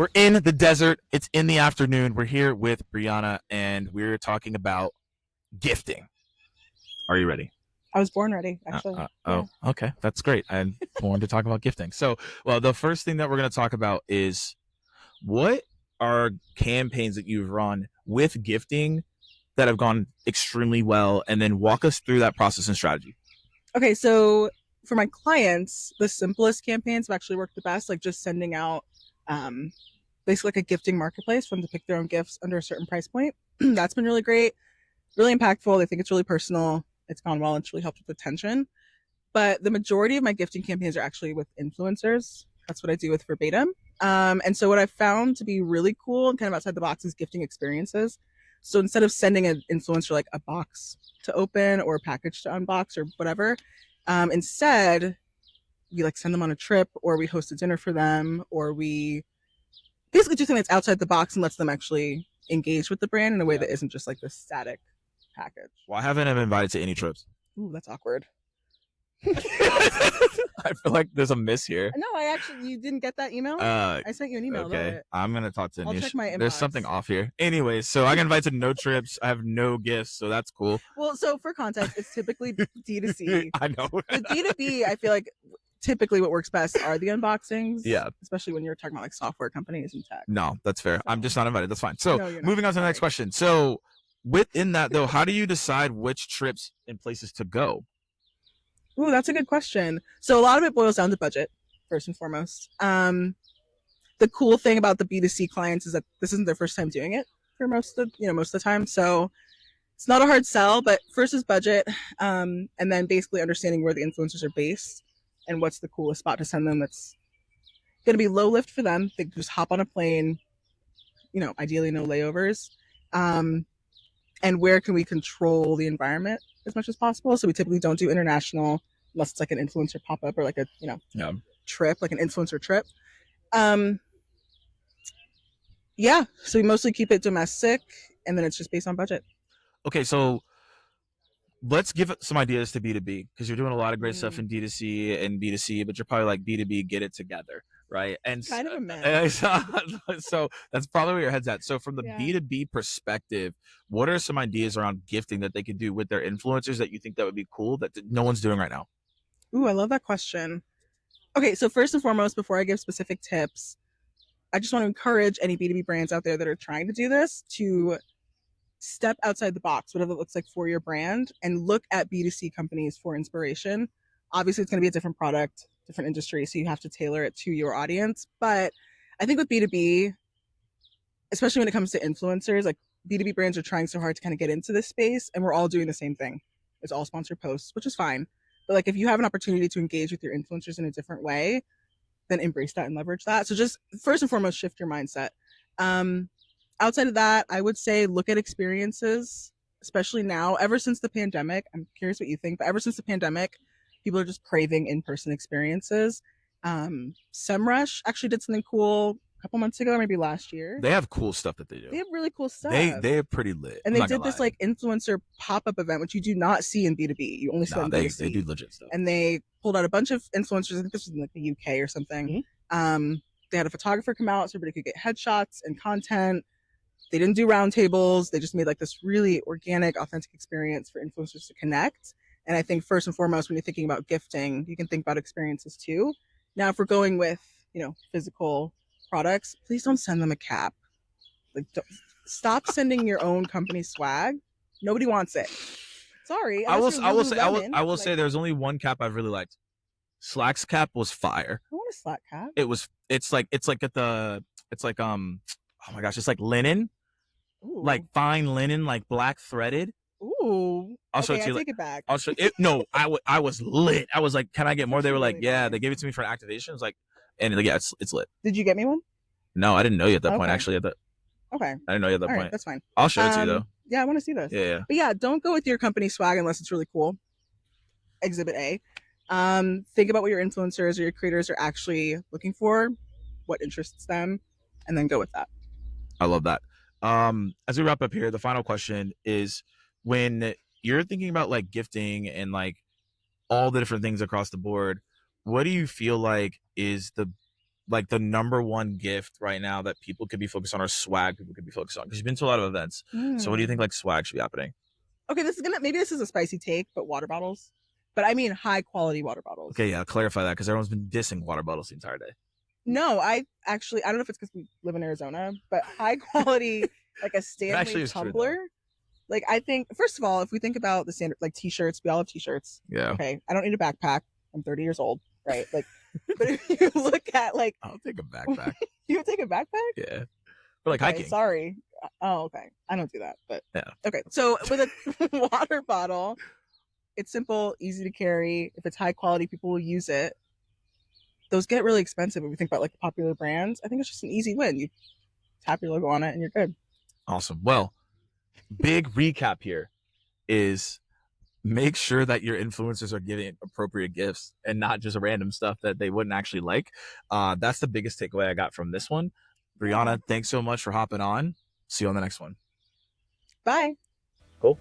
We're in the desert. It's in the afternoon. We're here with Brianna, and we're talking about gifting. Are you ready? I was born ready, actually. Oh, okay. That's great. I'm born to talk about gifting. So, well, the first thing that we're going to talk about is what are campaigns that you've run with gifting that have gone extremely well, and then walk us through that process and strategy. Okay, so for my clients, the simplest campaigns have actually worked the best, like just sending out basically like a gifting marketplace for them to pick their own gifts under a certain price point. That's been really great, really impactful. They think it's really personal. It's gone well. It's really helped with retention. But the majority of my gifting campaigns are actually with influencers. That's what I do with Verbatim. And so what I've found to be really cool and kind of outside the box is gifting experiences. So instead of sending an influencer like a box to open or a package to unbox or whatever, instead we like send them on a trip, or we host a dinner for them, or we basically do something that's outside the box and lets them actually engage with the brand in a way that isn't just like this static package. Well, I haven't been invited to any trips. Ooh, that's awkward. I feel like there's a miss here. No, you didn't get that email? I sent you an email. Okay, I'm going to talk to I'll Nish. check my inbox. There's something off here. Anyways, so I get invited to no trips. I have no gifts, so that's cool. Well, so for context, it's typically D2C. I know. With B2B, I feel like typically what works best are the unboxings. Yeah. Especially when you're talking about like software companies and tech. No, that's fair. I'm just not invited. That's fine. So No, moving on to the next question. So within that, though, how do you decide which trips and places to go? Ooh, that's a good question. So a lot of it boils down to budget, first and foremost. The cool thing about the B2C clients is that this isn't their first time doing it for most of the time. So it's not a hard sell, but first is budget, and then basically understanding where the influencers are based and what's the coolest spot to send them that's going to be low lift for them. They can just hop on a plane, ideally no layovers. And where can we control the environment as much as possible? So we typically don't do international unless it's like an influencer pop-up or like a, trip, like an influencer trip. So we mostly keep it domestic, and then it's just based on budget. Okay, so let's give some ideas to B2B, because you're doing a lot of great stuff in D2C and B2C, but you're probably like B2B, get it together, right? And kind of a mess. So that's probably where your head's at. So from the B2B perspective, what are some ideas around gifting that they could do with their influencers that you think that would be cool that no one's doing right now? Ooh, I love that question. Okay, so first and foremost, before I give specific tips, I just want to encourage any B2B brands out there that are trying to do this to step outside the box, whatever it looks like for your brand, and look at B2C companies for inspiration. Obviously, it's going to be a different product, different industry, so you have to tailor it to your audience. But I think with B2B, especially when it comes to influencers, like B2B brands are trying so hard to kind of get into this space, and we're all doing the same thing. It's all sponsored posts, which is fine. But like if you have an opportunity to engage with your influencers in a different way, then embrace that and leverage that. So just first and foremost, shift your mindset. Outside of that, I would say look at experiences, especially now. Ever since the pandemic, I'm curious what you think, but ever since the pandemic, people are just craving in-person experiences. SEMrush actually did something cool a couple months ago, maybe last year. They have cool stuff that they do. They have really cool stuff. They're pretty lit. And they did this like influencer pop-up event, which you do not see in B2B. You only see in B2C. They do legit stuff. And they pulled out a bunch of influencers. I think this was in like the UK or something. Mm-hmm. They had a photographer come out so everybody could get headshots and content. They didn't do roundtables. They just made like this really organic, authentic experience for influencers to connect. And I think first and foremost, when you're thinking about gifting, you can think about experiences too. Now, if we're going with, physical products, please don't send them a cap. Like, stop sending your own company swag. Nobody wants it. Sorry. I will say there's only one cap I've really liked. Slack's cap was fire. I want a Slack cap. It's like oh my gosh, it's like linen. Ooh. Like fine linen, like black threaded. Ooh. I'll show it to you. Take it back. I'll show it. No, I was lit. I was like, can I get more? They were like, yeah. They gave it to me for an activation. It was like, and yeah, it's lit. Did you get me one? No, I didn't know you at that point. Actually, Okay. I didn't know you at that point. That's fine. I'll show it to you though. Yeah, I want to see this. Yeah. But yeah, don't go with your company swag unless it's really cool. Exhibit A. Think about what your influencers or your creators are actually looking for, what interests them, and then go with that. I love that. As we wrap up here, the final question is, when you're thinking about like gifting and like all the different things across the board, what do you feel like is the like the number one gift right now that people could be focused on, or swag people could be focused on? Because you've been to a lot of events. So what do you think like swag should be happening? Okay, maybe this is a spicy take, but water bottles. But I mean high quality water bottles. Okay, yeah, clarify that because everyone's been dissing water bottles the entire day. No, I don't know if it's because we live in Arizona, but high quality, like a Stanley tumbler. Like, I think, first of all, if we think about the standard, like t-shirts, we all have t-shirts. Yeah. Okay. I don't need a backpack. I'm 30 years old, right? Like, but if you look at like, I'll take a backpack. You would take a backpack? Yeah. For like okay, hiking. Sorry. Oh, okay. I don't do that, but yeah. Okay. So with a water bottle, it's simple, easy to carry. If it's high quality, people will use it. Those get really expensive when we think about like the popular brands. I think it's just an easy win. You tap your logo on it and you're good. Awesome. Well, big recap here is make sure that your influencers are giving appropriate gifts and not just random stuff that they wouldn't actually like. That's the biggest takeaway I got from this one. Brianna, thanks so much for hopping on. See you on the next one. Bye. Cool.